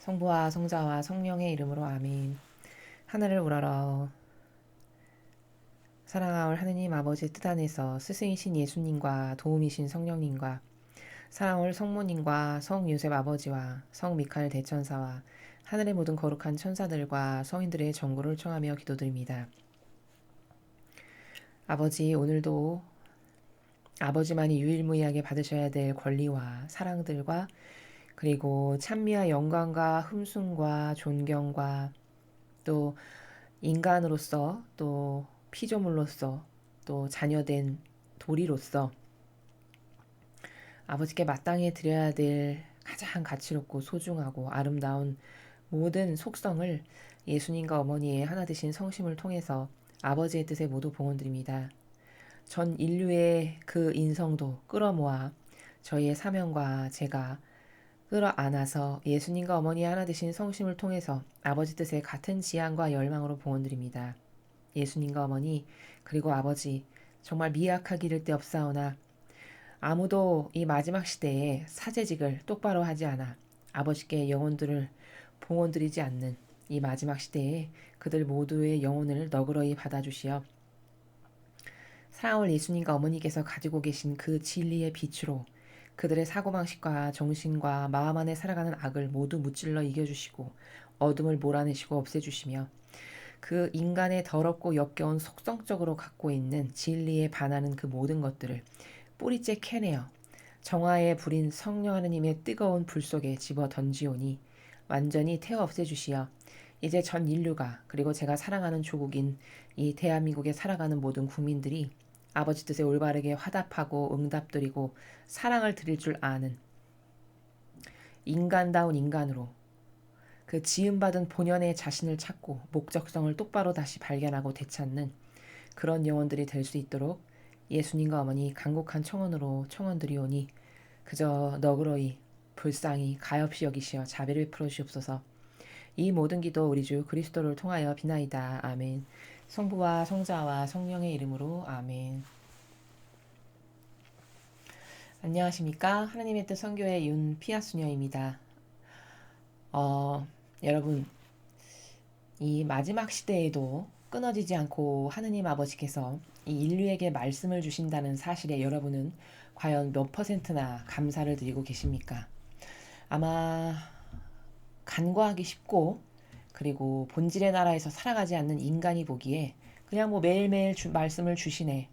성부와 성자와 성령의 이름으로 아멘. 하늘을 우러러 사랑하올 하느님 아버지의 뜻 안에서 스승이신 예수님과 도움이신 성령님과 사랑하올 성모님과 성 요셉 아버지와 성 미카엘 대천사와 하늘의 모든 거룩한 천사들과 성인들의 정고를 청하며 기도드립니다. 아버지, 오늘도 아버지만이 유일무이하게 받으셔야 될 권리와 사랑들과 그리고 찬미와 영광과 흠숭과 존경과 또 인간으로서 또 피조물로서 또 자녀된 도리로서 아버지께 마땅히 드려야 될 가장 가치롭고 소중하고 아름다운 모든 속성을 예수님과 어머니의 하나 되신 성심을 통해서 아버지의 뜻에 모두 봉헌드립니다. 전 인류의 그 인성도 끌어모아 저희의 사명과 제가 끌어안아서 예수님과 어머니의 하나 되신 성심을 통해서 아버지 뜻에 같은 지향과 열망으로 봉헌드립니다. 예수님과 어머니 그리고 아버지, 정말 미약하기를 데 없사오나 아무도 이 마지막 시대에 사제직을 똑바로 하지 않아 아버지께 영혼들을 봉헌드리지 않는 이 마지막 시대에 그들 모두의 영혼을 너그러이 받아주시어 사랑할 예수님과 어머니께서 가지고 계신 그 진리의 빛으로 그들의 사고방식과 정신과 마음 안에 살아가는 악을 모두 무찔러 이겨주시고 어둠을 몰아내시고 없애주시며 그 인간의 더럽고 역겨운 속성적으로 갖고 있는 진리에 반하는 그 모든 것들을 뿌리째 캐내어 정화의 불인 성령 하느님의 뜨거운 불 속에 집어 던지오니 완전히 태워 없애주시어 이제 전 인류가 그리고 제가 사랑하는 조국인 이 대한민국에 살아가는 모든 국민들이 아버지 뜻에 올바르게 화답하고 응답드리고 사랑을 드릴 줄 아는 인간다운 인간으로 그 지음받은 본연의 자신을 찾고 목적성을 똑바로 다시 발견하고 되찾는 그런 영혼들이 될 수 있도록 예수님과 어머니 간곡한 청원으로 청원드리오니 그저 너그러이 불쌍히 가엾이 여기시어 자비를 베풀어 주옵소서. 이 모든 기도 우리 주 그리스도를 통하여 비나이다. 아멘. 성부와 성자와 성령의 이름으로 아멘. 안녕하십니까? 하나님의 뜻 선교의 윤피아수녀입니다. 여러분, 이 마지막 시대에도 끊어지지 않고 하느님 아버지께서 이 인류에게 말씀을 주신다는 사실에 여러분은 과연 몇 퍼센트나 감사를 드리고 계십니까? 아마 간과하기 쉽고 그리고 본질의 나라에서 살아가지 않는 인간이 보기에 그냥 뭐 매일매일 말씀을 주시네,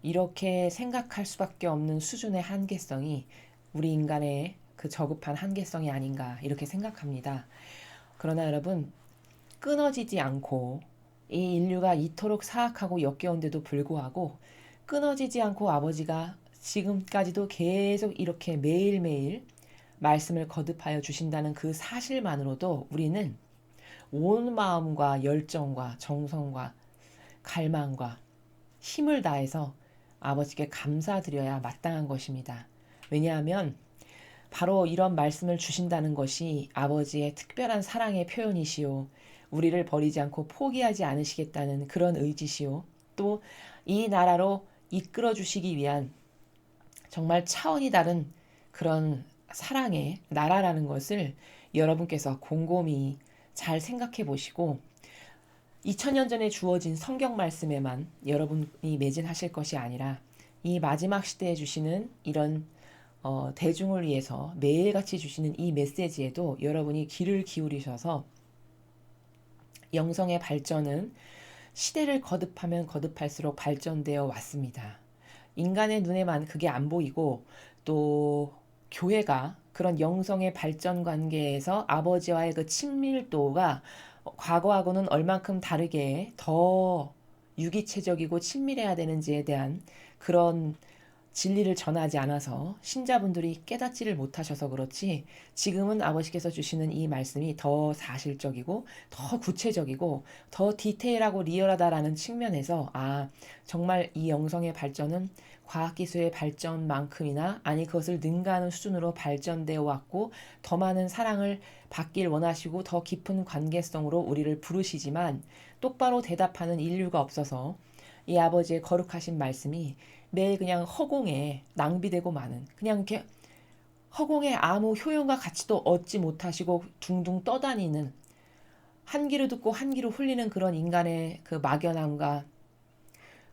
이렇게 생각할 수밖에 없는 수준의 한계성이 우리 인간의 그 저급한 한계성이 아닌가 이렇게 생각합니다. 그러나 여러분, 끊어지지 않고 이 인류가 이토록 사악하고 역겨운데도 불구하고 끊어지지 않고 아버지가 지금까지도 계속 이렇게 매일매일 말씀을 거듭하여 주신다는 그 사실만으로도 우리는 온 마음과 열정과 정성과 갈망과 힘을 다해서 아버지께 감사드려야 마땅한 것입니다. 왜냐하면 바로 이런 말씀을 주신다는 것이 아버지의 특별한 사랑의 표현이시오, 우리를 버리지 않고 포기하지 않으시겠다는 그런 의지시오, 또 이 나라로 이끌어 주시기 위한 정말 차원이 다른 그런 사랑의 나라라는 것을 여러분께서 곰곰이 잘 생각해 보시고 2000년 전에 주어진 성경 말씀에만 여러분이 매진하실 것이 아니라 이 마지막 시대에 주시는 이런 대중을 위해서 매일같이 주시는 이 메시지에도 여러분이 귀를 기울이셔서 영성의 발전은 시대를 거듭하면 거듭할수록 발전되어 왔습니다. 인간의 눈에만 그게 안 보이고 또 교회가 그런 영성의 발전 관계에서 아버지와의 그 친밀도가 과거하고는 얼만큼 다르게 더 유기체적이고 친밀해야 되는지에 대한 그런 진리를 전하지 않아서 신자분들이 깨닫지를 못하셔서 그렇지, 지금은 아버지께서 주시는 이 말씀이 더 사실적이고 더 구체적이고 더 디테일하고 리얼하다라는 측면에서 정말 이 영성의 발전은 과학기술의 발전만큼이나 아니 그것을 능가하는 수준으로 발전되어 왔고 더 많은 사랑을 받길 원하시고 더 깊은 관계성으로 우리를 부르시지만 똑바로 대답하는 인류가 없어서 이 아버지의 거룩하신 말씀이 매일 그냥 허공에 낭비되고 마는, 그냥 이렇게 허공에 아무 효용과 가치도 얻지 못하시고 둥둥 떠다니는, 한 귀로 듣고 한 귀로 훌리는 그런 인간의 그 막연함과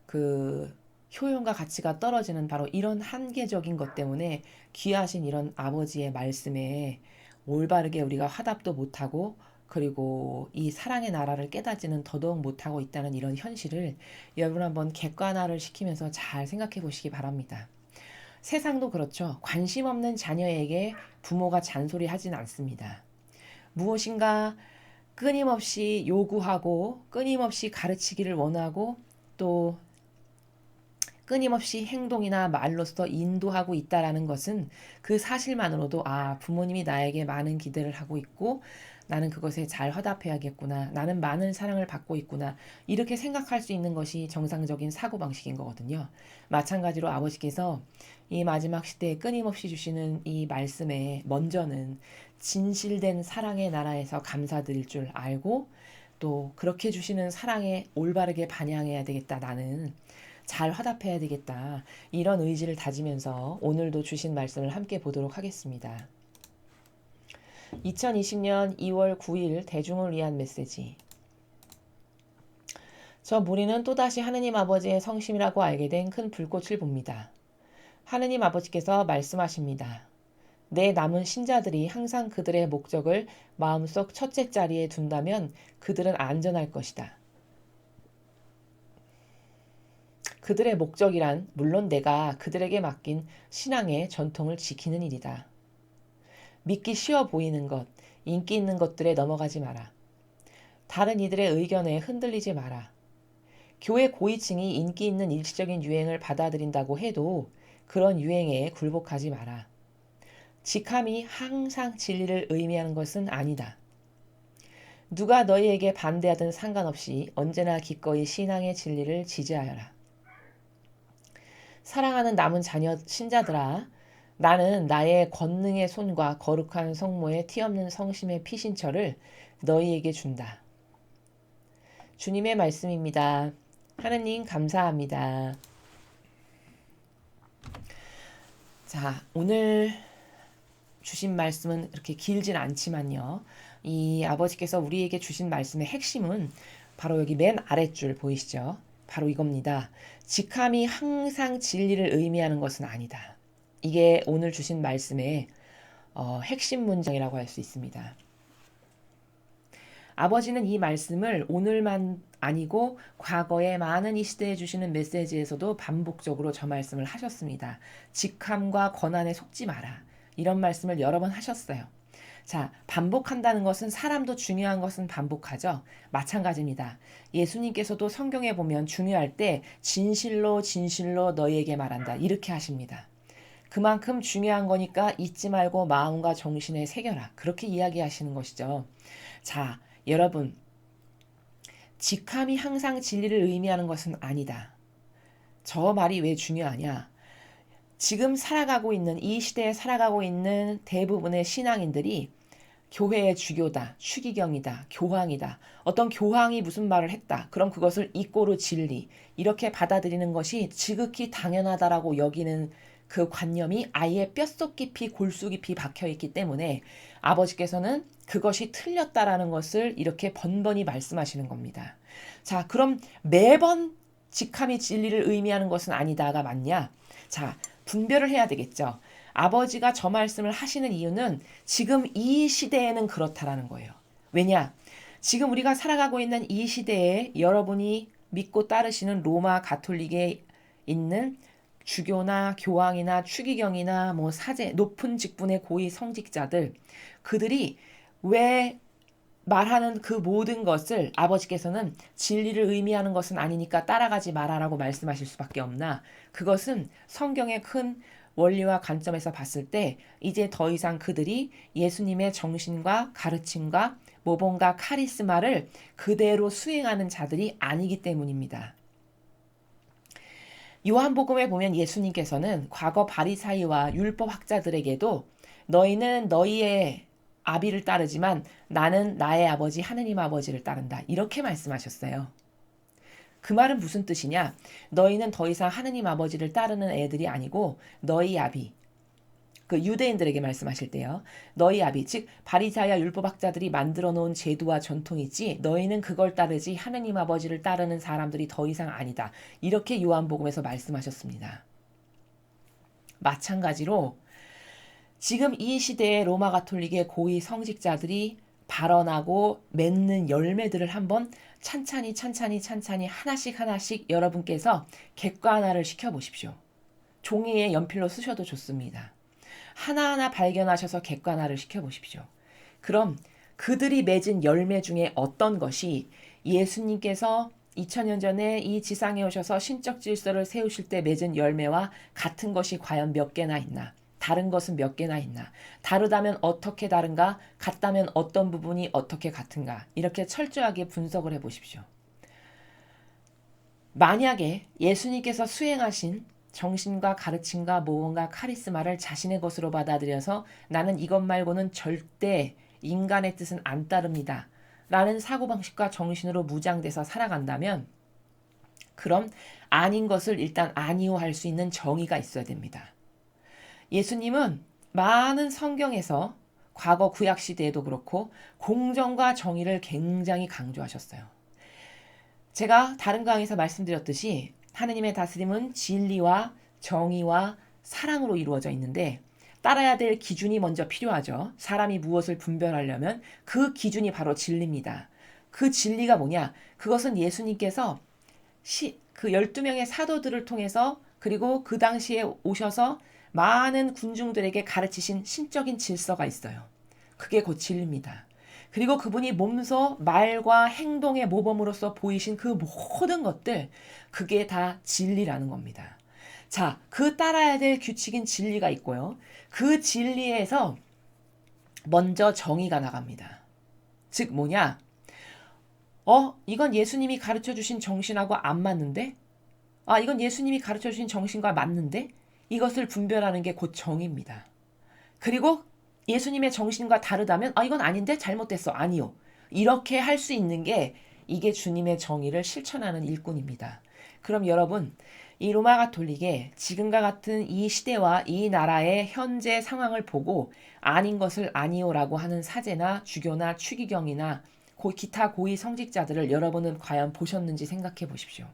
그 효용과 가치가 떨어지는 바로 이런 한계적인 것 때문에 귀하신 이런 아버지의 말씀에 올바르게 우리가 화답도 못하고, 그리고 이 사랑의 나라를 깨닫지는 더더욱 못하고 있다는 이런 현실을 여러분 한번 객관화를 시키면서 잘 생각해 보시기 바랍니다. 세상도 그렇죠. 관심 없는 자녀에게 부모가 잔소리하진 않습니다. 무엇인가 끊임없이 요구하고 끊임없이 가르치기를 원하고 또 끊임없이 행동이나 말로써 인도하고 있다라는 것은 그 사실만으로도 부모님이 나에게 많은 기대를 하고 있고 나는 그것에 잘 화답해야겠구나. 나는 많은 사랑을 받고 있구나. 이렇게 생각할 수 있는 것이 정상적인 사고방식인 거거든요. 마찬가지로 아버지께서 이 마지막 시대에 끊임없이 주시는 이 말씀에 먼저는 진실된 사랑의 나라에서 감사드릴 줄 알고 또 그렇게 주시는 사랑에 올바르게 반영해야 되겠다. 나는 잘 화답해야 되겠다. 이런 의지를 다지면서 오늘도 주신 말씀을 함께 보도록 하겠습니다. 2020년 2월 9일 대중을 위한 메시지. 저 무리는 또다시 하느님 아버지의 성심이라고 알게 된 큰 불꽃을 봅니다. 하느님 아버지께서 말씀하십니다. 내 남은 신자들이 항상 그들의 목적을 마음속 첫째 자리에 둔다면 그들은 안전할 것이다. 그들의 목적이란 물론 내가 그들에게 맡긴 신앙의 전통을 지키는 일이다. 믿기 쉬워 보이는 것, 인기 있는 것들에 넘어가지 마라. 다른 이들의 의견에 흔들리지 마라. 교회 고위층이 인기 있는 일시적인 유행을 받아들인다고 해도 그런 유행에 굴복하지 마라. 직함이 항상 진리를 의미하는 것은 아니다. 누가 너희에게 반대하든 상관없이 언제나 기꺼이 신앙의 진리를 지지하여라. 사랑하는 남은 자녀 신자들아, 나는 나의 권능의 손과 거룩한 성모의 티없는 성심의 피신처를 너희에게 준다. 주님의 말씀입니다. 하느님 감사합니다. 자, 오늘 주신 말씀은 이렇게 길진 않지만요. 이 아버지께서 우리에게 주신 말씀의 핵심은 바로 여기 맨 아랫줄 보이시죠? 바로 이겁니다. 직함이 항상 진리를 의미하는 것은 아니다. 이게 오늘 주신 말씀의 핵심 문장이라고 할 수 있습니다. 아버지는 이 말씀을 오늘만 아니고 과거에 많은 이 시대에 주시는 메시지에서도 반복적으로 저 말씀을 하셨습니다. 직함과 권한에 속지 마라. 이런 말씀을 여러 번 하셨어요. 자, 반복한다는 것은 사람도 중요한 것은 반복하죠. 마찬가지입니다. 예수님께서도 성경에 보면 중요할 때 진실로 진실로 너희에게 말한다. 이렇게 하십니다. 그만큼 중요한 거니까 잊지 말고 마음과 정신에 새겨라. 그렇게 이야기하시는 것이죠. 자, 여러분, 직함이 항상 진리를 의미하는 것은 아니다. 저 말이 왜 중요하냐? 지금 살아가고 있는 이 시대에 살아가고 있는 대부분의 신앙인들이 교회의 주교다, 추기경이다, 교황이다. 어떤 교황이 무슨 말을 했다. 그럼 그것을 이꼬르 진리. 이렇게 받아들이는 것이 지극히 당연하다라고 여기는 그 관념이 아예 뼛속 깊이 골수 깊이 박혀 있기 때문에 아버지께서는 그것이 틀렸다라는 것을 이렇게 번번이 말씀하시는 겁니다. 자, 그럼 매번 직함이 진리를 의미하는 것은 아니다가 맞냐? 자, 분별을 해야 되겠죠. 아버지가 저 말씀을 하시는 이유는 지금 이 시대에는 그렇다라는 거예요. 왜냐? 지금 우리가 살아가고 있는 이 시대에 여러분이 믿고 따르시는 로마 가톨릭에 있는 주교나 교황이나 추기경이나 뭐 사제, 높은 직분의 고위 성직자들, 그들이 왜 말하는 그 모든 것을 아버지께서는 진리를 의미하는 것은 아니니까 따라가지 마라라고 말씀하실 수밖에 없나? 그것은 성경의 큰 원리와 관점에서 봤을 때 이제 더 이상 그들이 예수님의 정신과 가르침과 모범과 카리스마를 그대로 수행하는 자들이 아니기 때문입니다. 요한복음에 보면 예수님께서는 과거 바리사이와 율법학자들에게도 너희는 너희의 아비를 따르지만 나는 나의 아버지 하느님 아버지를 따른다. 이렇게 말씀하셨어요. 그 말은 무슨 뜻이냐? 너희는 더 이상 하느님 아버지를 따르는 애들이 아니고 너희 아비, 그 유대인들에게 말씀하실 때요. 너희 아비 즉 바리사야 율법학자들이 만들어 놓은 제도와 전통이 있지 너희는 그걸 따르지 하느님 아버지를 따르는 사람들이 더 이상 아니다. 이렇게 요한복음에서 말씀하셨습니다. 마찬가지로 지금 이 시대의 로마 가톨릭의 고위 성직자들이 발언하고 맺는 열매들을 한번 찬찬히 하나씩 여러분께서 객관화를 시켜보십시오. 종이에 연필로 쓰셔도 좋습니다. 하나하나 발견하셔서 객관화를 시켜보십시오. 그럼 그들이 맺은 열매 중에 어떤 것이 예수님께서 2000년 전에 이 지상에 오셔서 신적 질서를 세우실 때 맺은 열매와 같은 것이 과연 몇 개나 있나? 다른 것은 몇 개나 있나? 다르다면 어떻게 다른가? 같다면 어떤 부분이 어떻게 같은가? 이렇게 철저하게 분석을 해보십시오. 만약에 예수님께서 수행하신 정신과 가르침과 모험과 카리스마를 자신의 것으로 받아들여서 나는 이것 말고는 절대 인간의 뜻은 안 따릅니다. 라는 사고방식과 정신으로 무장돼서 살아간다면 그럼 아닌 것을 일단 아니오 할 수 있는 정의가 있어야 됩니다. 예수님은 많은 성경에서 과거 구약시대에도 그렇고 공정과 정의를 굉장히 강조하셨어요. 제가 다른 강의에서 말씀드렸듯이 하느님의 다스림은 진리와 정의와 사랑으로 이루어져 있는데 따라야 될 기준이 먼저 필요하죠. 사람이 무엇을 분별하려면 그 기준이 바로 진리입니다. 그 진리가 뭐냐? 그것은 예수님께서 그 12명의 사도들을 통해서 그리고 그 당시에 오셔서 많은 군중들에게 가르치신 신적인 질서가 있어요. 그게 곧 진리입니다. 그리고 그분이 몸소 말과 행동의 모범으로서 보이신 그 모든 것들, 그게 다 진리라는 겁니다. 자, 그 따라야 될 규칙인 진리가 있고요. 그 진리에서 먼저 정의가 나갑니다. 즉 뭐냐? 이건 예수님이 가르쳐 주신 정신하고 안 맞는데? 이건 예수님이 가르쳐 주신 정신과 맞는데? 이것을 분별하는 게 곧 정의입니다. 그리고 예수님의 정신과 다르다면 이건 아닌데 잘못됐어. 아니요. 이렇게 할 수 있는 게 이게 주님의 정의를 실천하는 일꾼입니다. 그럼 여러분 이 로마 가톨릭의 지금과 같은 이 시대와 이 나라의 현재 상황을 보고 아닌 것을 아니오라고 하는 사제나 주교나 추기경이나 기타 고위 성직자들을 여러분은 과연 보셨는지 생각해 보십시오.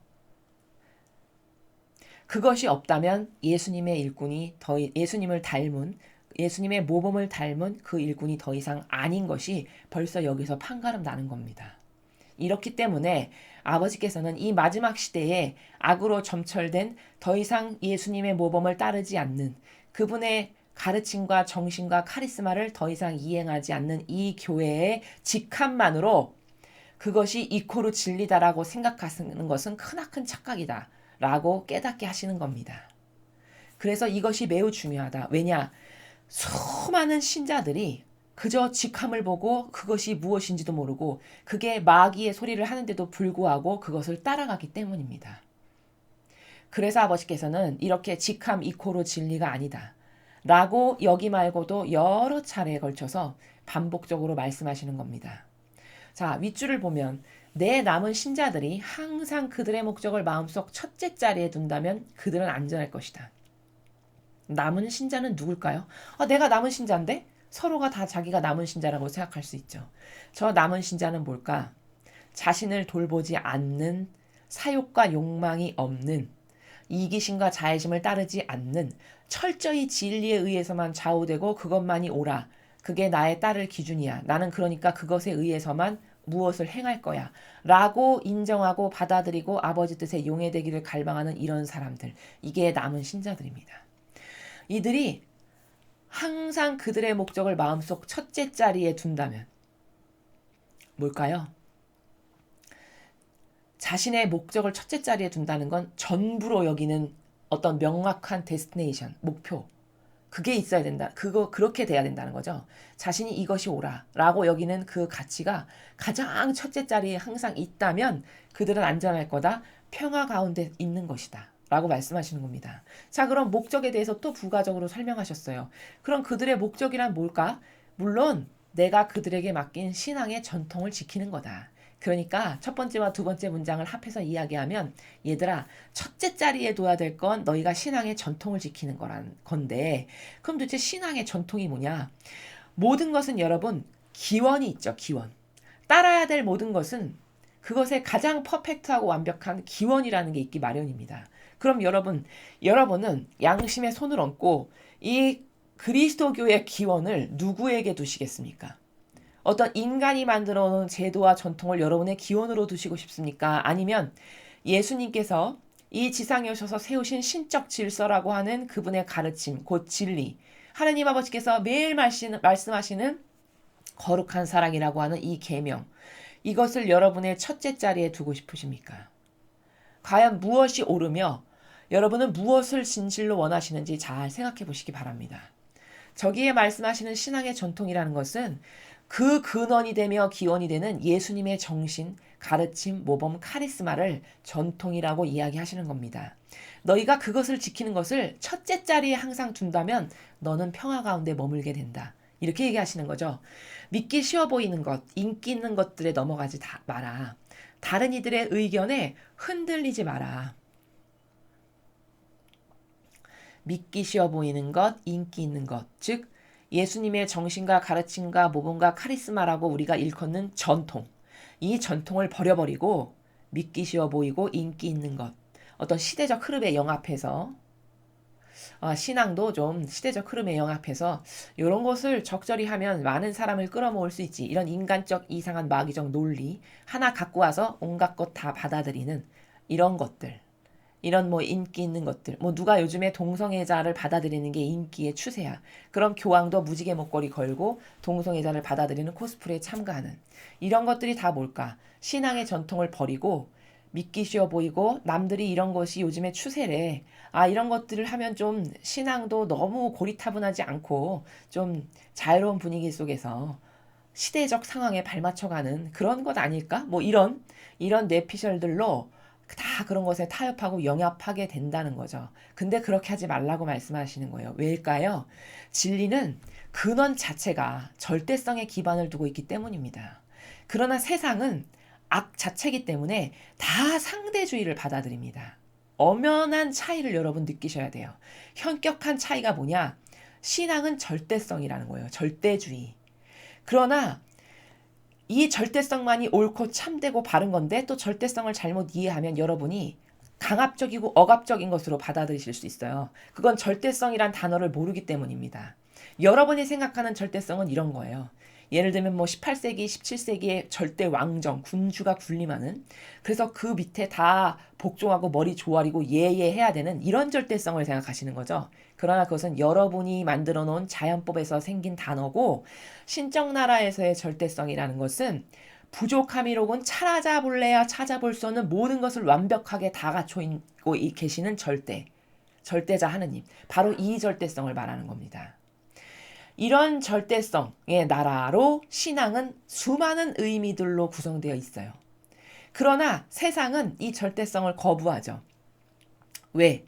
그것이 없다면 예수님의 일꾼이 예수님을 닮은 예수님의 모범을 닮은 그 일꾼이 더 이상 아닌 것이 벌써 여기서 판가름 나는 겁니다. 이렇기 때문에 아버지께서는 이 마지막 시대에 악으로 점철된 더 이상 예수님의 모범을 따르지 않는 그분의 가르침과 정신과 카리스마를 더 이상 이행하지 않는 이 교회의 직함만으로 그것이 이코르 진리다라고 생각하는 것은 크나큰 착각이다 라고 깨닫게 하시는 겁니다. 그래서 이것이 매우 중요하다. 왜냐? 수많은 신자들이 그저 직함을 보고 그것이 무엇인지도 모르고 그게 마귀의 소리를 하는데도 불구하고 그것을 따라가기 때문입니다. 그래서 아버지께서는 이렇게 직함 이코르 진리가 아니다 라고 여기 말고도 여러 차례에 걸쳐서 반복적으로 말씀하시는 겁니다. 자, 윗줄을 보면 내 남은 신자들이 항상 그들의 목적을 마음속 첫째 자리에 둔다면 그들은 안전할 것이다. 남은 신자는 누굴까요? 내가 남은 신자인데? 서로가 다 자기가 남은 신자라고 생각할 수 있죠. 저 남은 신자는 뭘까? 자신을 돌보지 않는, 사욕과 욕망이 없는, 이기심과 자애심을 따르지 않는, 철저히 진리에 의해서만 좌우되고 그것만이 옳아. 그게 나의 따를 기준이야. 나는 그러니까 그것에 의해서만 무엇을 행할 거야. 라고 인정하고 받아들이고 아버지 뜻에 용해되기를 갈망하는 이런 사람들. 이게 남은 신자들입니다. 이들이 항상 그들의 목적을 마음속 첫째 자리에 둔다면 뭘까요? 자신의 목적을 첫째 자리에 둔다는 건 전부로 여기는 어떤 명확한 데스티네이션, 목표. 그게 있어야 된다. 그렇게 돼야 된다는 거죠. 자신이 이것이 옳아라고 여기는 그 가치가 가장 첫째 자리에 항상 있다면 그들은 안전할 거다. 평화 가운데 있는 것이다. 라고 말씀하시는 겁니다. 자, 그럼 목적에 대해서 또 부가적으로 설명하셨어요. 그럼 그들의 목적이란 뭘까? 물론 내가 그들에게 맡긴 신앙의 전통을 지키는 거다. 그러니까 첫 번째와 두 번째 문장을 합해서 이야기하면 얘들아 첫째 자리에 둬야 될 건 너희가 신앙의 전통을 지키는 거란 건데 그럼 도대체 신앙의 전통이 뭐냐? 모든 것은 여러분 기원이 있죠. 기원. 따라야 될 모든 것은 그것의 가장 퍼펙트하고 완벽한 기원이라는 게 있기 마련입니다. 그럼 여러분은 양심의 손을 얹고 이 그리스도교의 기원을 누구에게 두시겠습니까? 어떤 인간이 만들어 놓은 제도와 전통을 여러분의 기원으로 두시고 싶습니까? 아니면 예수님께서 이 지상에 오셔서 세우신 신적 질서라고 하는 그분의 가르침, 곧 진리, 하느님 아버지께서 매일 말씀하시는 거룩한 사랑이라고 하는 이 계명, 이것을 여러분의 첫째 자리에 두고 싶으십니까? 과연 무엇이 옳으며 여러분은 무엇을 진실로 원하시는지 잘 생각해 보시기 바랍니다. 저기에 말씀하시는 신앙의 전통이라는 것은 그 근원이 되며 기원이 되는 예수님의 정신, 가르침, 모범, 카리스마를 전통이라고 이야기하시는 겁니다. 너희가 그것을 지키는 것을 첫째 자리에 항상 둔다면 너는 평화 가운데 머물게 된다. 이렇게 얘기하시는 거죠. 믿기 쉬워 보이는 것, 인기 있는 것들에 넘어가지 마라. 다른 이들의 의견에 흔들리지 마라. 믿기 쉬워 보이는 것, 인기 있는 것, 즉 예수님의 정신과 가르침과 모범과 카리스마라고 우리가 일컫는 전통. 이 전통을 버려버리고 믿기 쉬워 보이고 인기 있는 것. 어떤 시대적 흐름에 영합해서 신앙도 좀 시대적 흐름에 영합해서 이런 것을 적절히 하면 많은 사람을 끌어모을 수 있지. 이런 인간적 이상한 마귀적 논리 하나 갖고 와서 온갖 것 다 받아들이는 이런 것들. 이런 인기 있는 것들. 누가 요즘에 동성애자를 받아들이는 게 인기의 추세야. 그럼 교황도 무지개 목걸이 걸고 동성애자를 받아들이는 코스프레에 참가하는. 이런 것들이 다 뭘까? 신앙의 전통을 버리고 믿기 쉬워 보이고 남들이 이런 것이 요즘의 추세래. 이런 것들을 하면 좀 신앙도 너무 고리타분하지 않고 좀 자유로운 분위기 속에서 시대적 상황에 발맞춰가는 그런 것 아닐까? 이런 뇌피셜들로 다 그런 것에 타협하고 영합하게 된다는 거죠. 근데 그렇게 하지 말라고 말씀하시는 거예요. 왜일까요? 진리는 근원 자체가 절대성에 기반을 두고 있기 때문입니다. 그러나 세상은 악 자체이기 때문에 다 상대주의를 받아들입니다. 엄연한 차이를 여러분 느끼셔야 돼요. 현격한 차이가 뭐냐? 신앙은 절대성이라는 거예요. 절대주의. 그러나 이 절대성만이 옳고 참되고 바른 건데 또 절대성을 잘못 이해하면 여러분이 강압적이고 억압적인 것으로 받아들이실 수 있어요. 그건 절대성이란 단어를 모르기 때문입니다. 여러분이 생각하는 절대성은 이런 거예요. 예를 들면 18세기, 17세기의 절대 왕정, 군주가 군림하는 그래서 그 밑에 다 복종하고 머리 조아리고 예예해야 되는 이런 절대성을 생각하시는 거죠. 그러나 그것은 여러분이 만들어 놓은 자연법에서 생긴 단어고 신적 나라에서의 절대성이라는 것은 부족함이로군 찾아볼래야 찾아볼 수 없는 모든 것을 완벽하게 다 갖춰 있고 계시는 절대자 하느님. 바로 이 절대성을 말하는 겁니다. 이런 절대성의 나라로 신앙은 수많은 의미들로 구성되어 있어요. 그러나 세상은 이 절대성을 거부하죠. 왜?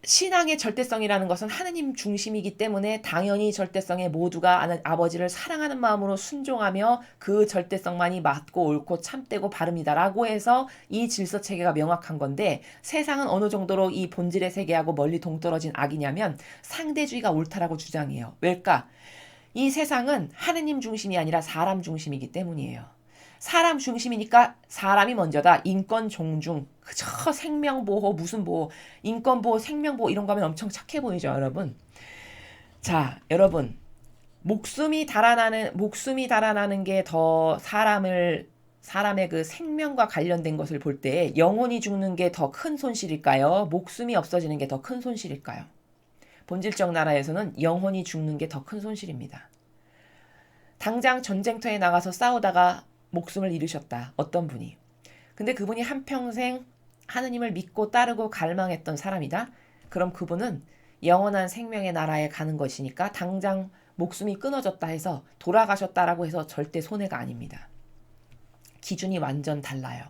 신앙의 절대성이라는 것은 하느님 중심이기 때문에 당연히 절대성에 모두가 아버지를 사랑하는 마음으로 순종하며 그 절대성만이 맞고 옳고 참되고 바릅니다라고 해서 이 질서체계가 명확한 건데 세상은 어느 정도로 이 본질의 세계하고 멀리 동떨어진 악이냐면 상대주의가 옳다라고 주장해요. 왜일까? 이 세상은 하느님 중심이 아니라 사람 중심이기 때문이에요. 사람 중심이니까 사람이 먼저다. 인권 존중, 그저 생명보호, 무슨 보호, 인권보호, 생명보호 이런 거 하면 엄청 착해 보이죠, 여러분. 자, 여러분. 목숨이 달아나는 게 더 사람의 그 생명과 관련된 것을 볼 때 영혼이 죽는 게 더 큰 손실일까요? 목숨이 없어지는 게 더 큰 손실일까요? 본질적 나라에서는 영혼이 죽는 게 더 큰 손실입니다. 당장 전쟁터에 나가서 싸우다가 목숨을 잃으셨다. 어떤 분이. 근데 그분이 한평생 하느님을 믿고 따르고 갈망했던 사람이다. 그럼 그분은 영원한 생명의 나라에 가는 것이니까 당장 목숨이 끊어졌다 해서 돌아가셨다라고 해서 절대 손해가 아닙니다. 기준이 완전 달라요.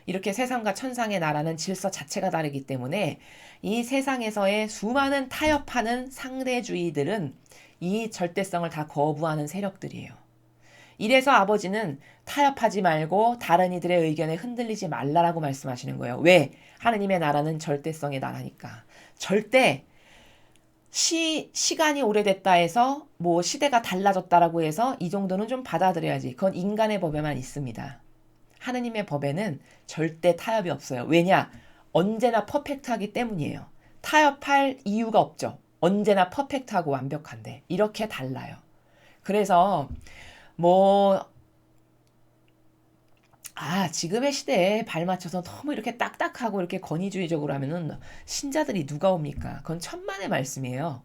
이렇게 세상과 천상의 나라는 질서 자체가 다르기 때문에 이 세상에서의 수많은 타협하는 상대주의들은 이 절대성을 다 거부하는 세력들이에요. 이래서 아버지는 타협하지 말고 다른 이들의 의견에 흔들리지 말라라고 말씀하시는 거예요. 왜? 하느님의 나라는 절대성의 나라니까. 절대 시간이 오래됐다 해서 뭐 시대가 달라졌다라고 해서 이 정도는 좀 받아들여야지. 그건 인간의 법에만 있습니다. 하느님의 법에는 절대 타협이 없어요. 왜냐? 언제나 퍼펙트하기 때문이에요. 타협할 이유가 없죠. 언제나 퍼펙트하고 완벽한데. 이렇게 달라요. 그래서 뭐 지금의 시대에 발맞춰서 너무 이렇게 딱딱하고 이렇게 권위주의적으로 하면은 신자들이 누가 옵니까? 그건 천만의 말씀이에요.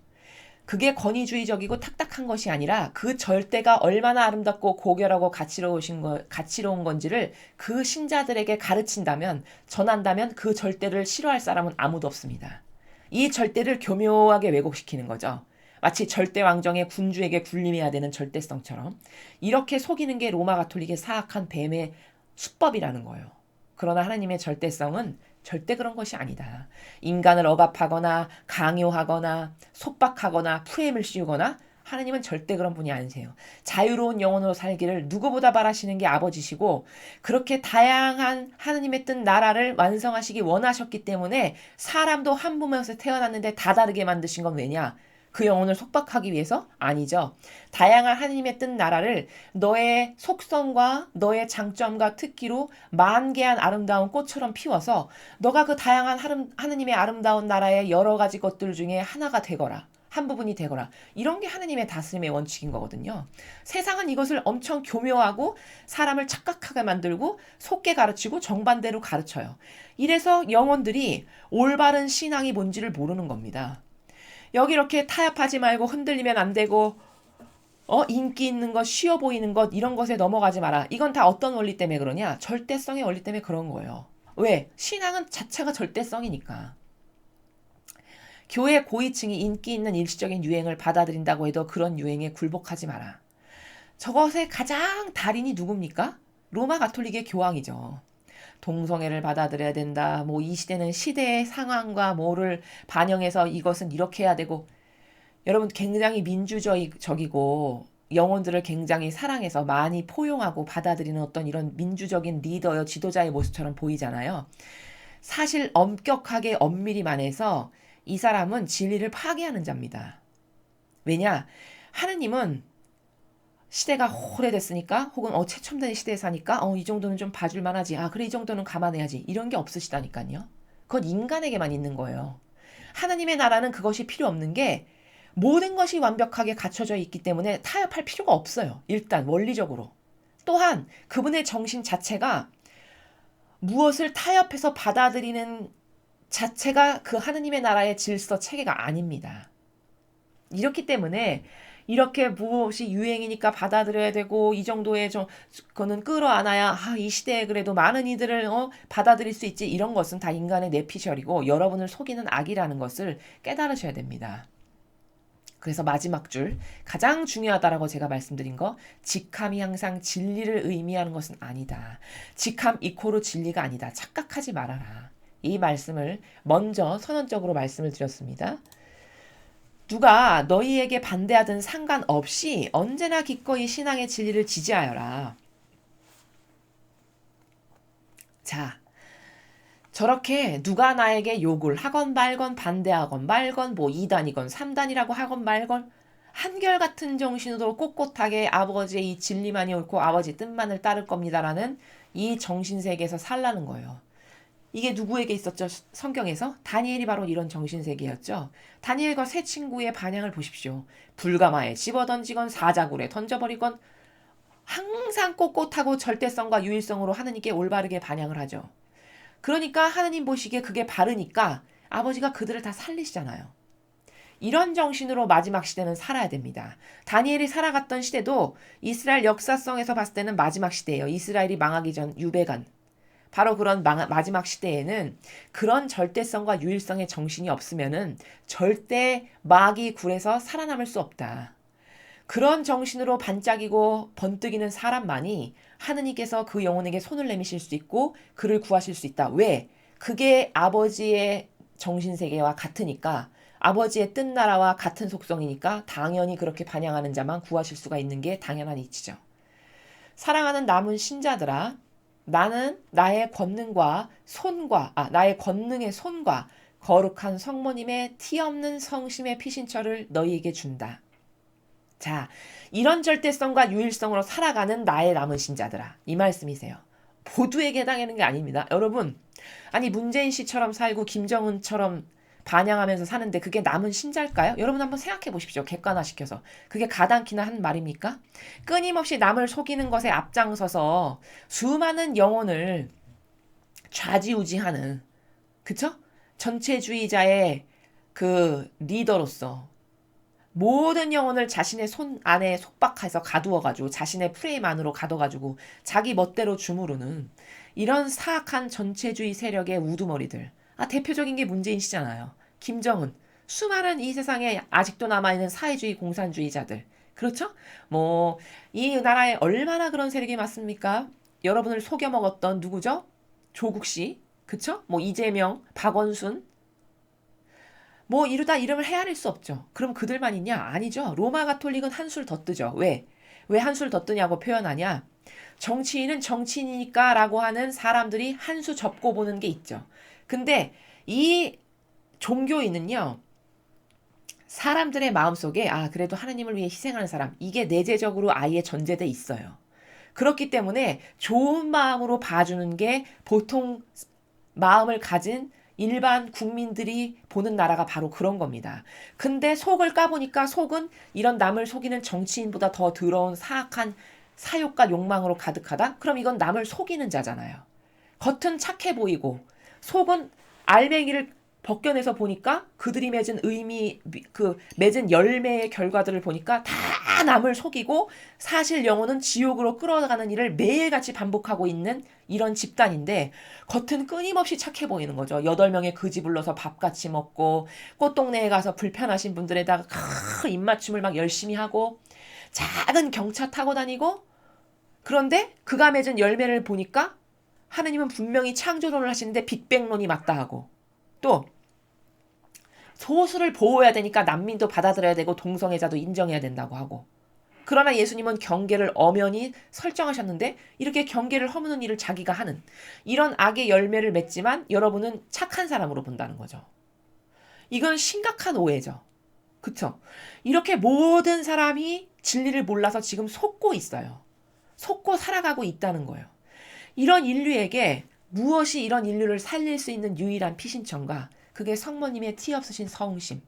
그게 권위주의적이고 탁탁한 것이 아니라 그 절대가 얼마나 아름답고 고결하고 가치로운 건지를 그 신자들에게 가르친다면, 전한다면 그 절대를 싫어할 사람은 아무도 없습니다. 이 절대를 교묘하게 왜곡시키는 거죠. 마치 절대 왕정의 군주에게 군림해야 되는 절대성처럼 이렇게 속이는 게 로마 가톨릭의 사악한 뱀의 수법이라는 거예요. 그러나 하나님의 절대성은 절대 그런 것이 아니다. 인간을 억압하거나 강요하거나 속박하거나 프레임을 씌우거나 하나님은 절대 그런 분이 아니세요. 자유로운 영혼으로 살기를 누구보다 바라시는 게 아버지시고 그렇게 다양한 하나님의 뜻 나라를 완성하시기 원하셨기 때문에 사람도 한 몸에서 태어났는데 다 다르게 만드신 건 왜냐? 그 영혼을 속박하기 위해서? 아니죠. 다양한 하나님의 뜻 나라를 너의 속성과 너의 장점과 특기로 만개한 아름다운 꽃처럼 피워서 너가 그 다양한 하나님의 아름다운 나라의 여러 가지 것들 중에 하나가 되거라. 한 부분이 되거라. 이런 게 하나님의 다스림의 원칙인 거거든요. 세상은 이것을 엄청 교묘하고 사람을 착각하게 만들고 속게 가르치고 정반대로 가르쳐요. 이래서 영혼들이 올바른 신앙이 뭔지를 모르는 겁니다. 여기 이렇게 타협하지 말고 흔들리면 안 되고 인기 있는 것, 쉬워 보이는 것 이런 것에 넘어가지 마라. 이건 다 어떤 원리 때문에 그러냐? 절대성의 원리 때문에 그런 거예요. 왜? 신앙은 자체가 절대성이니까. 교회 고위층이 인기 있는 일시적인 유행을 받아들인다고 해도 그런 유행에 굴복하지 마라. 저것의 가장 달인이 누굽니까? 로마 가톨릭의 교황이죠. 동성애를 받아들여야 된다. 뭐 이 시대는 시대의 상황과 뭐를 반영해서 이것은 이렇게 해야 되고 여러분 굉장히 민주적이고 영혼들을 굉장히 사랑해서 많이 포용하고 받아들이는 어떤 이런 민주적인 리더여 지도자의 모습처럼 보이잖아요. 사실 엄격하게 엄밀히 말해서 이 사람은 진리를 파괴하는 자입니다. 왜냐? 하느님은 시대가 오래됐으니까 혹은 최첨단 시대에 사니까 이 정도는 좀 봐줄 만하지. 그래 이 정도는 감안해야지. 이런 게 없으시다니까요. 그건 인간에게만 있는 거예요. 하나님의 나라는 그것이 필요 없는 게 모든 것이 완벽하게 갖춰져 있기 때문에 타협할 필요가 없어요. 일단 원리적으로. 또한 그분의 정신 자체가 무엇을 타협해서 받아들이는 자체가 그 하느님의 나라의 질서 체계가 아닙니다. 이렇기 때문에 이렇게 무엇이 유행이니까 받아들여야 되고 이 정도의 그거는 끌어안아야 이 시대에 그래도 많은 이들을 받아들일 수 있지 이런 것은 다 인간의 뇌피셜이고 여러분을 속이는 악이라는 것을 깨달으셔야 됩니다. 그래서 마지막 줄 가장 중요하다라고 제가 말씀드린 거 직함이 항상 진리를 의미하는 것은 아니다. 직함 이코르 진리가 아니다. 착각하지 말아라. 이 말씀을 먼저 선언적으로 말씀을 드렸습니다. 누가 너희에게 반대하든 상관없이 언제나 기꺼이 신앙의 진리를 지지하여라. 자, 저렇게 누가 나에게 욕을 하건 말건 반대하건 말건 뭐 2단이건 3단이라고 하건 말건 한결같은 정신으로 꼿꼿하게 아버지의 이 진리만이 옳고 아버지 뜻만을 따를 겁니다라는 이 정신세계에서 살라는 거예요. 이게 누구에게 있었죠? 성경에서? 다니엘이 바로 이런 정신세계였죠. 다니엘과 세 친구의 반향을 보십시오. 불가마에 집어던지건 사자굴에 던져버리건 항상 꼿꼿하고 절대성과 유일성으로 하느님께 올바르게 반향을 하죠. 그러니까 하느님 보시기에 그게 바르니까 아버지가 그들을 다 살리시잖아요. 이런 정신으로 마지막 시대는 살아야 됩니다. 다니엘이 살아갔던 시대도 이스라엘 역사성에서 봤을 때는 마지막 시대예요. 이스라엘이 망하기 전 유배간. 바로 그런 마지막 시대에는 그런 절대성과 유일성의 정신이 없으면은 절대 마귀 굴에서 살아남을 수 없다. 그런 정신으로 반짝이고 번뜩이는 사람만이 하느님께서 그 영혼에게 손을 내미실 수 있고 그를 구하실 수 있다. 왜? 그게 아버지의 정신세계와 같으니까 아버지의 뜻나라와 같은 속성이니까 당연히 그렇게 반영하는 자만 구하실 수가 있는 게 당연한 이치죠. 사랑하는 남은 신자들아, 나는 나의 권능과 나의 권능의 손과 거룩한 성모님의 티 없는 성심의 피신처를 너희에게 준다. 자, 이런 절대성과 유일성으로 살아가는 나의 남은 신자들아. 이 말씀이세요. 모두에게 해당하는 게 아닙니다. 여러분, 아니 문재인 씨처럼 살고 김정은처럼 반영하면서 사는데 그게 남은 신자일까요? 여러분 한번 생각해 보십시오. 객관화시켜서. 그게 가당키나 한 말입니까? 끊임없이 남을 속이는 것에 앞장서서 수많은 영혼을 좌지우지하는, 그쵸? 전체주의자의 그 리더로서 모든 영혼을 자신의 손 안에 속박해서 가두어가지고 자신의 프레임 안으로 가둬가지고 자기 멋대로 주무르는 이런 사악한 전체주의 세력의 우두머리들. 대표적인 게 문재인 씨잖아요. 김정은. 수많은 이 세상에 아직도 남아있는 사회주의 공산주의자들. 그렇죠? 이 나라에 얼마나 그런 세력이 많습니까? 여러분을 속여먹었던 누구죠? 조국 씨. 그쵸? 이재명, 박원순. 이러다 이름을 헤아릴 수 없죠. 그럼 그들만 있냐? 아니죠. 로마 가톨릭은 한술 더 뜨죠. 왜? 왜 한술 더 뜨냐고 표현하냐? 정치인은 정치인이니까 라고 하는 사람들이 한 수 접고 보는 게 있죠. 근데 이 종교인은요, 사람들의 마음속에 그래도 하나님을 위해 희생하는 사람, 이게 내재적으로 아예 전제돼 있어요. 그렇기 때문에 좋은 마음으로 봐주는 게 보통 마음을 가진 일반 국민들이 보는 나라가 바로 그런 겁니다. 근데 속을 까보니까 속은 이런 남을 속이는 정치인보다 더 더러운 사악한 사욕과 욕망으로 가득하다? 그럼 이건 남을 속이는 자잖아요. 겉은 착해 보이고 속은 알맹이를 벗겨내서 보니까 그들이 맺은 맺은 열매의 결과들을 보니까 다 남을 속이고 사실 영혼은 지옥으로 끌어가는 일을 매일같이 반복하고 있는 이런 집단인데 겉은 끊임없이 착해 보이는 거죠. 8명의 거지 불러서 밥 같이 먹고 꽃동네에 가서 불편하신 분들에다가 입맞춤을 막 열심히 하고 작은 경차 타고 다니고 그런데 그가 맺은 열매를 보니까 하느님은 분명히 창조론을 하시는데 빅뱅론이 맞다 하고 또 소수를 보호해야 되니까 난민도 받아들여야 되고 동성애자도 인정해야 된다고 하고 그러나 예수님은 경계를 엄연히 설정하셨는데 이렇게 경계를 허무는 일을 자기가 하는 이런 악의 열매를 맺지만 여러분은 착한 사람으로 본다는 거죠. 이건 심각한 오해죠. 그쵸? 이렇게 모든 사람이 진리를 몰라서 지금 속고 있어요. 속고 살아가고 있다는 거예요. 이런 인류에게 무엇이 이런 인류를 살릴 수 있는 유일한 피신처인가? 그게 성모님의 티 없으신 성심.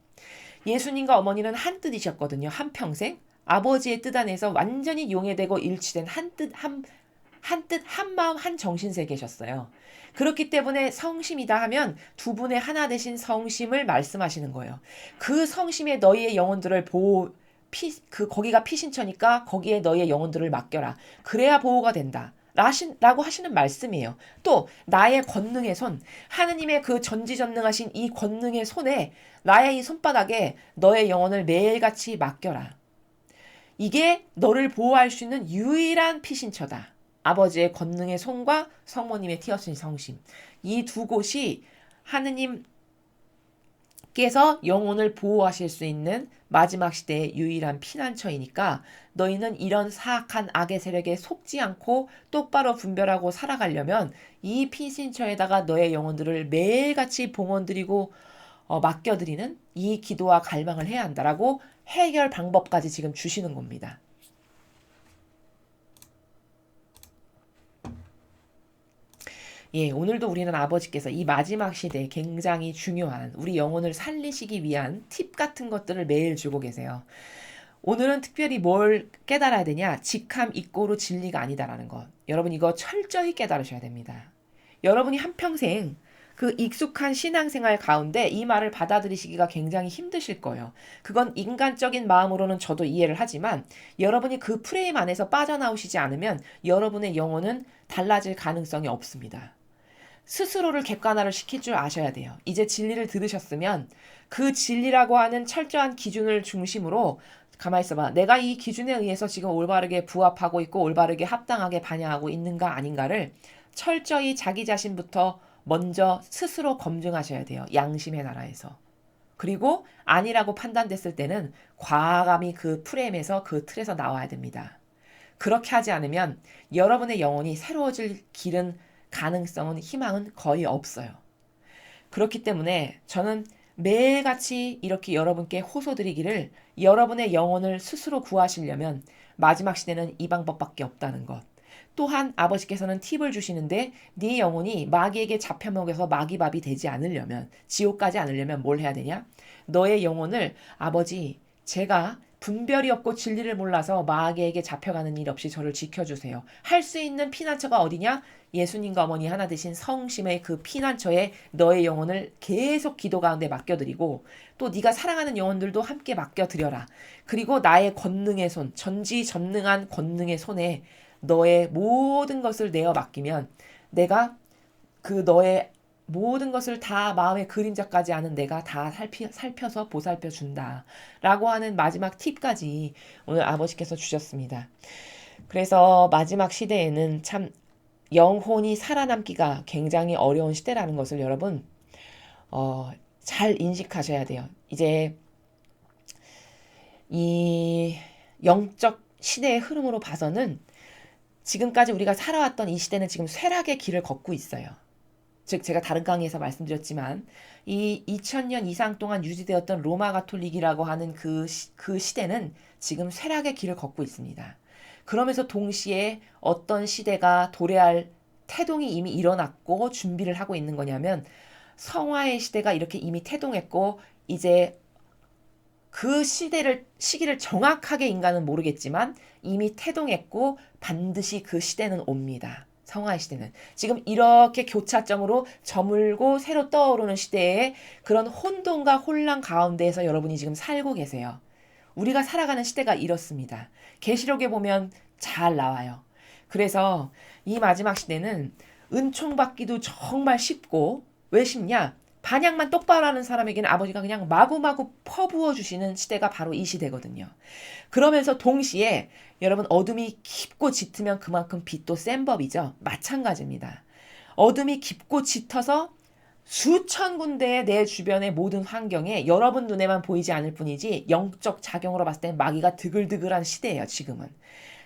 예수님과 어머니는 한 뜻이셨거든요. 한평생. 아버지의 뜻 안에서 완전히 용해되고 일치된 한 뜻, 한 마음, 한 정신세계셨어요. 그렇기 때문에 성심이다 하면 두 분의 하나 되신 성심을 말씀하시는 거예요. 그 성심에 너희의 영혼들을 거기가 피신처니까 거기에 너희의 영혼들을 맡겨라. 그래야 보호가 된다. 라고 하시는 말씀이에요. 또 나의 권능의 손, 하느님의 그 전지전능하신 이 권능의 손에 나의 이 손바닥에 너의 영혼을 매일같이 맡겨라. 이게 너를 보호할 수 있는 유일한 피신처다. 아버지의 권능의 손과 성모님의 티 없으신 성심. 이 두 곳이 하느님께서 영혼을 보호하실 수 있는 마지막 시대의 유일한 피난처이니까 너희는 이런 사악한 악의 세력에 속지 않고 똑바로 분별하고 살아가려면 이 피신처에다가 너의 영혼들을 매일같이 봉헌드리고 맡겨드리는 이 기도와 갈망을 해야 한다라고 해결 방법까지 지금 주시는 겁니다. 오늘도 우리는 아버지께서 이 마지막 시대에 굉장히 중요한 우리 영혼을 살리시기 위한 팁 같은 것들을 매일 주고 계세요. 오늘은 특별히 뭘 깨달아야 되냐? 직함 입고로 진리가 아니다라는 것. 여러분 이거 철저히 깨달으셔야 됩니다. 여러분이 한평생 그 익숙한 신앙생활 가운데 이 말을 받아들이시기가 굉장히 힘드실 거예요. 그건 인간적인 마음으로는 저도 이해를 하지만 여러분이 그 프레임 안에서 빠져나오시지 않으면 여러분의 영혼은 달라질 가능성이 없습니다. 스스로를 객관화를 시킬 줄 아셔야 돼요. 이제 진리를 들으셨으면 그 진리라고 하는 철저한 기준을 중심으로 가만히 있어봐. 내가 이 기준에 의해서 지금 올바르게 부합하고 있고 올바르게 합당하게 반영하고 있는가 아닌가를 철저히 자기 자신부터 먼저 스스로 검증하셔야 돼요. 양심의 나라에서. 그리고 아니라고 판단됐을 때는 과감히 그 프레임에서 그 틀에서 나와야 됩니다. 그렇게 하지 않으면 여러분의 영혼이 새로워질 길은 가능성은 희망은 거의 없어요. 그렇기 때문에 저는 매일같이 이렇게 여러분께 호소드리기를 여러분의 영혼을 스스로 구하시려면 마지막 시대는 이 방법밖에 없다는 것. 또한 아버지께서는 팁을 주시는데 네 영혼이 마귀에게 잡혀먹여서 마귀밥이 되지 않으려면 지옥 가지 않으려면 뭘 해야 되냐? 너의 영혼을 아버지 제가 분별이 없고 진리를 몰라서 마귀에게 잡혀가는 일 없이 저를 지켜주세요. 할 수 있는 피난처가 어디냐? 예수님과 어머니 하나 되신 성심의 그 피난처에 너의 영혼을 계속 기도 가운데 맡겨드리고 또 네가 사랑하는 영혼들도 함께 맡겨드려라. 그리고 나의 권능의 손, 전지전능한 권능의 손에 너의 모든 것을 내어 맡기면 내가 그 너의 모든 것을 다 마음의 그림자까지 아는 내가 다 살펴서 보살펴 준다. 라고 하는 마지막 팁까지 오늘 아버지께서 주셨습니다. 그래서 마지막 시대에는 참 영혼이 살아남기가 굉장히 어려운 시대라는 것을 여러분 잘 인식하셔야 돼요. 이제 이 영적 시대의 흐름으로 봐서는 지금까지 우리가 살아왔던 이 시대는 지금 쇠락의 길을 걷고 있어요. 즉 제가 다른 강의에서 말씀드렸지만 이 2000년 이상 동안 유지되었던 로마 가톨릭이라고 하는 그 시대는 지금 쇠락의 길을 걷고 있습니다. 그러면서 동시에 어떤 시대가 도래할 태동이 이미 일어났고 준비를 하고 있는 거냐면 성화의 시대가 이렇게 이미 태동했고 이제 그 시기를 정확하게 인간은 모르겠지만 이미 태동했고 반드시 그 시대는 옵니다. 성화의 시대는. 지금 이렇게 교차점으로 저물고 새로 떠오르는 시대에 그런 혼돈과 혼란 가운데에서 여러분이 지금 살고 계세요. 우리가 살아가는 시대가 이렇습니다. 계시록에 보면 잘 나와요. 그래서 이 마지막 시대는 은총 받기도 정말 쉽고 왜 쉽냐? 반향만 똑바로 하는 사람에게는 아버지가 그냥 마구마구 퍼부어 주시는 시대가 바로 이 시대거든요. 그러면서 동시에 여러분 어둠이 깊고 짙으면 그만큼 빛도 센 법이죠. 마찬가지입니다. 어둠이 깊고 짙어서 수천 군데의 내 주변의 모든 환경에 여러분 눈에만 보이지 않을 뿐이지 영적 작용으로 봤을 때 마귀가 드글드글한 시대예요. 지금은.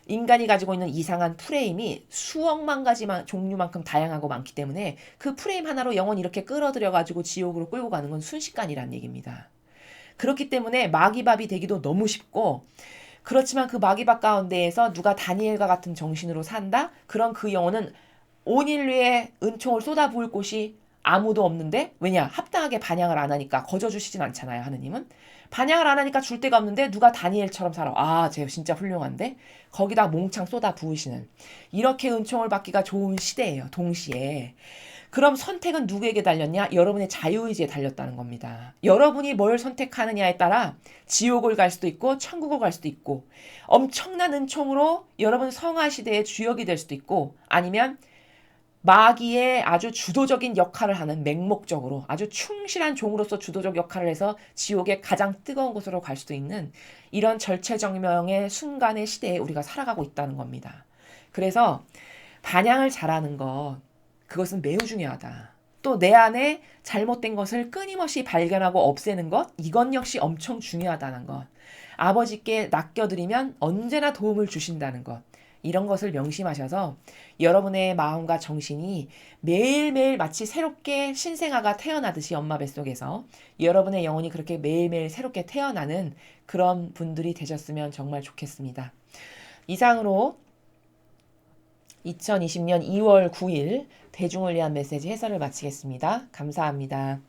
인간이 가지고 있는 이상한 프레임이 수억만 가지 종류만큼 다양하고 많기 때문에 그 프레임 하나로 영혼이 이렇게 끌어들여가지고 지옥으로 끌고 가는 건 순식간이란 얘기입니다. 그렇기 때문에 마귀밥이 되기도 너무 쉽고 그렇지만 그 마귀밥 가운데에서 누가 다니엘과 같은 정신으로 산다? 그런 그 영혼은 온 인류에 은총을 쏟아부을 곳이 아무도 없는데 왜냐? 합당하게 반향을 안 하니까 거저주시진 않잖아요. 하느님은. 반향을 안 하니까 줄 데가 없는데 누가 다니엘처럼 살아. 아, 쟤 진짜 훌륭한데? 거기다 몽창 쏟아 부으시는. 이렇게 은총을 받기가 좋은 시대예요. 동시에. 그럼 선택은 누구에게 달렸냐? 여러분의 자유의지에 달렸다는 겁니다. 여러분이 뭘 선택하느냐에 따라 지옥을 갈 수도 있고 천국을 갈 수도 있고 엄청난 은총으로 여러분 성화 시대의 주역이 될 수도 있고 아니면 마귀의 아주 주도적인 역할을 하는 맹목적으로 아주 충실한 종으로서 주도적 역할을 해서 지옥의 가장 뜨거운 곳으로 갈 수도 있는 이런 절체절명의 순간의 시대에 우리가 살아가고 있다는 겁니다. 그래서 반향을 잘하는 것 그것은 매우 중요하다. 또 내 안에 잘못된 것을 끊임없이 발견하고 없애는 것 이건 역시 엄청 중요하다는 것. 아버지께 낚여드리면 언제나 도움을 주신다는 것. 이런 것을 명심하셔서 여러분의 마음과 정신이 매일매일 마치 새롭게 신생아가 태어나듯이 엄마 뱃속에서 여러분의 영혼이 그렇게 매일매일 새롭게 태어나는 그런 분들이 되셨으면 정말 좋겠습니다. 이상으로 2020년 2월 9일 대중을 위한 메시지 해설을 마치겠습니다. 감사합니다.